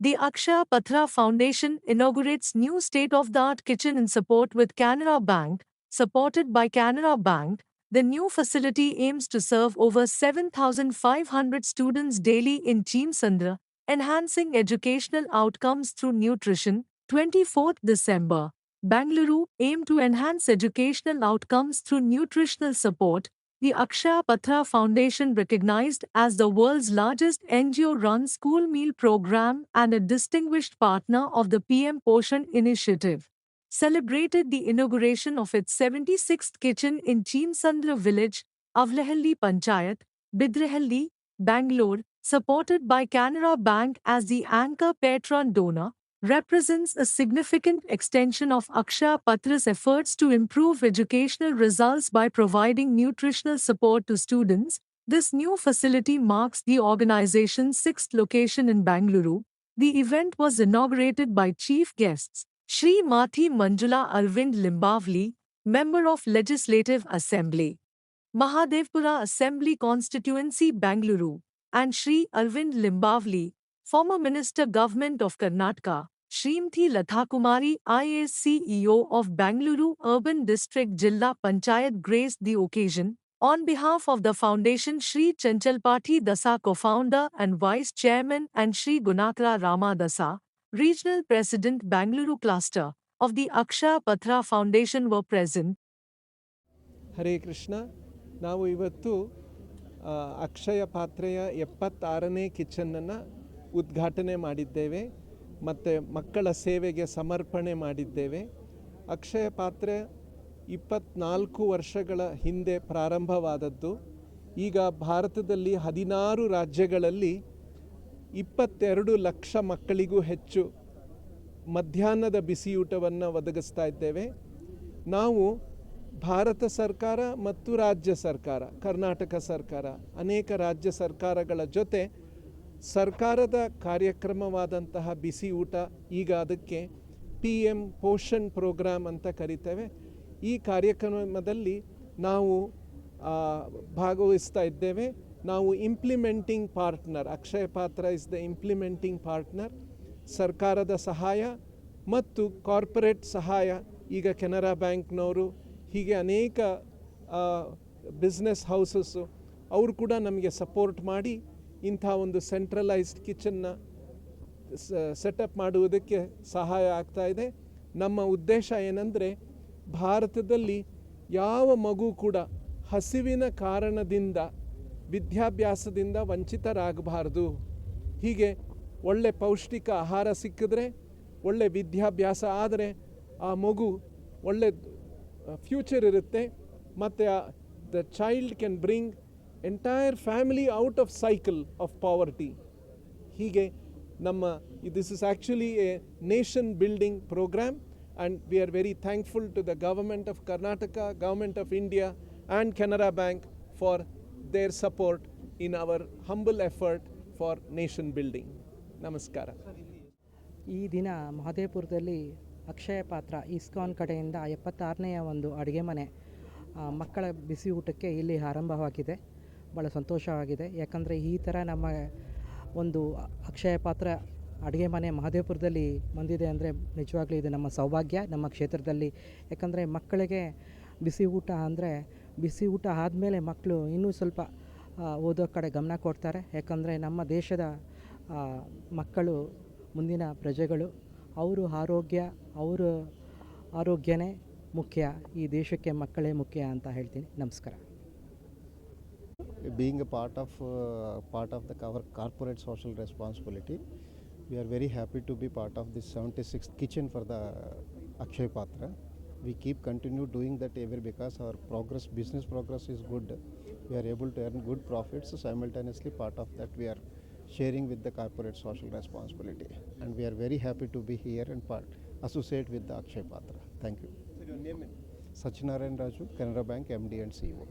The Akshaya Patra Foundation inaugurates new state-of-the-art kitchen in support with Canara Bank. Supported by Canara Bank, the new facility aims to serve over 7,500 students daily in Chimsandra, enhancing educational outcomes through nutrition. 24th December. Bangalore aim to enhance educational outcomes through nutritional support. The Akshaya Patra Foundation, recognized as the world's largest NGO-run school meal program and a distinguished partner of the PM Poshan Initiative, celebrated the inauguration of its 76th kitchen in Chimsandra village, Avlahalli Panchayat, Bidrahalli, Bangalore, supported by Canara Bank as the anchor patron donor, represents a significant extension of Akshaya Patra's efforts to improve educational results by providing nutritional support to students. This new facility marks the organization's sixth location in Bangalore. The event was inaugurated by chief guests Shri Mathi Manjula Arvind Limbavli, Member of Legislative Assembly, Mahadevpura Assembly Constituency, Bangalore, and Shri Arvind Limbavli, former Minister Government of Karnataka. Srimati Lathakumari, IAS CEO of Bangalore Urban District Jilla Panchayat, graced the occasion. On behalf of the foundation, Shri Chanchalpati Dasa, co-founder and vice chairman, and Shri Gunakara Rama Dasa, regional president, Bangalore cluster of the Akshaya Patra Foundation, were present. Hare Krishna. ನಾವು ಇವತ್ತು ಅಕ್ಷಯ ಪಾತ್ರೆಯ 76ನೇ ಕಿಚನನ್ನು ಉದ್ಘಾಟನೆ ಮಾಡಿದ್ದೇವೆ ಮತ್ತು ಮಕ್ಕಳ ಸೇವೆಗೆ ಸಮರ್ಪಣೆ ಮಾಡಿದ್ದೇವೆ. ಅಕ್ಷಯ ಪಾತ್ರೆ 24 ವರ್ಷಗಳ ಹಿಂದೆ ಪ್ರಾರಂಭವಾದದ್ದು. ಈಗ ಭಾರತದಲ್ಲಿ 16 ರಾಜ್ಯಗಳಲ್ಲಿ 22 ಲಕ್ಷ ಮಕ್ಕಳಿಗೂ ಹೆಚ್ಚು ಮಧ್ಯಾಹ್ನದ ಬಿಸಿಯೂಟವನ್ನು ಒದಗಿಸ್ತಾ ಇದ್ದೇವೆ. ನಾವು ಭಾರತ ಸರ್ಕಾರ ಮತ್ತು ರಾಜ್ಯ ಸರ್ಕಾರ, ಕರ್ನಾಟಕ ಸರ್ಕಾರ, ಅನೇಕ ರಾಜ್ಯ ಸರ್ಕಾರಗಳ ಜೊತೆ ಸರ್ಕಾರದ ಕಾರ್ಯಕ್ರಮವಾದಂತಹ ಬಿಸಿ ಊಟ, ಈಗ ಅದಕ್ಕೆ PM ಪೋಷಣ್ ಪ್ರೋಗ್ರಾಮ್ ಅಂತ ಕರಿತೇವೆ. ಈ ಕಾರ್ಯಕ್ರಮದಲ್ಲಿ ನಾವು ಭಾಗವಹಿಸ್ತಾ ಇದ್ದೇವೆ. ನಾವು ಇಂಪ್ಲಿಮೆಂಟಿಂಗ್ ಪಾರ್ಟ್ನರ್, ಅಕ್ಷಯ ಪಾತ್ರ ಇಸ್ ದ ಇಂಪ್ಲಿಮೆಂಟಿಂಗ್ ಪಾರ್ಟ್ನರ್. ಸರ್ಕಾರದ ಸಹಾಯ ಮತ್ತು ಕಾರ್ಪೊರೇಟ್ ಸಹಾಯ, ಈಗ ಕೆನರಾ ಬ್ಯಾಂಕ್ನವರು, ಹೀಗೆ ಅನೇಕ ಬಿಸ್ನೆಸ್ ಹೌಸಸ್ಸು ಅವರು ಕೂಡ ನಮಗೆ ಸಪೋರ್ಟ್ ಮಾಡಿ ಇಂಥ ಒಂದು ಸೆಂಟ್ರಲೈಸ್ಡ್ ಕಿಚನ್ನ ಸೆಟಪ್ ಮಾಡುವುದಕ್ಕೆ ಸಹಾಯ ಆಗ್ತಾ ಇದೆ. ನಮ್ಮ ಉದ್ದೇಶ ಏನಂದರೆ, ಭಾರತದಲ್ಲಿ ಯಾವ ಮಗು ಕೂಡ ಹಸಿವಿನ ಕಾರಣದಿಂದ ವಿದ್ಯಾಭ್ಯಾಸದಿಂದ ವಂಚಿತರಾಗಬಾರ್ದು. ಹೀಗೆ ಒಳ್ಳೆ ಪೌಷ್ಟಿಕ ಆಹಾರ ಸಿಕ್ಕಿದ್ರೆ, ಒಳ್ಳೆ ವಿದ್ಯಾಭ್ಯಾಸ ಆದರೆ ಆ ಮಗು ಒಳ್ಳೆ ಫ್ಯೂಚರ್ ಇರುತ್ತೆ ಮತ್ತು the child can bring entire family out of cycle of poverty. ಹೀಗೆ ನಮ್ಮ this is actually a nation building programme, and we are very thankful to the government of Karnataka, government of India and Canara bank for their support in our humble effort for nation building. ನಮಸ್ಕಾರ. ಈ ದಿನ ಮಹದೇವಪುರದಲ್ಲಿ ಅಕ್ಷಯ ಪಾತ್ರ ISKCON ಕಡೆಯಿಂದ 76ನೇ ಒಂದು ಅಡುಗೆ ಮನೆ ಮಕ್ಕಳ ಬಿಸಿ ಊಟಕ್ಕೆ ಇಲ್ಲಿ ಆರಂಭವಾಗಿದೆ. ಭಾಳ ಸಂತೋಷವಾಗಿದೆ. ಯಾಕಂದರೆ ಈ ಥರ ನಮ್ಮ ಒಂದು ಅಕ್ಷಯ ಪಾತ್ರ ಅಡುಗೆ ಮನೆ ಮಹದೇವಪುರದಲ್ಲಿ ಬಂದಿದೆ ಅಂದರೆ ನಿಜವಾಗ್ಲೂ ಇದು ನಮ್ಮ ಸೌಭಾಗ್ಯ ನಮ್ಮ ಕ್ಷೇತ್ರದಲ್ಲಿ. ಯಾಕಂದರೆ ಮಕ್ಕಳಿಗೆ ಬಿಸಿ ಊಟ ಅಂದರೆ, ಬಿಸಿ ಊಟ ಆದಮೇಲೆ ಮಕ್ಕಳು ಇನ್ನೂ ಸ್ವಲ್ಪ ಓದೋ ಕಡೆ ಗಮನ ಕೊಡ್ತಾರೆ. ಯಾಕಂದರೆ ನಮ್ಮ ದೇಶದ ಮಕ್ಕಳು ಮುಂದಿನ ಪ್ರಜೆಗಳು. ಅವರ ಆರೋಗ್ಯನೇ ಮುಖ್ಯ, ಈ ದೇಶಕ್ಕೆ ಮಕ್ಕಳೇ ಮುಖ್ಯ ಅಂತ ಹೇಳ್ತೀನಿ. ನಮಸ್ಕಾರ. Being a part of our corporate social responsibility, we are very happy to be part of this 76th kitchen for the Akshay Patra. We keep continue doing that ever because our business progress is good. We are able to earn good profits. Simultaneously, part of that we are sharing with the corporate social responsibility, and we are very happy to be here and associate with the Akshay Patra. Thank you. Your name? Sachinarayan Raju, Canara Bank MD and CEO.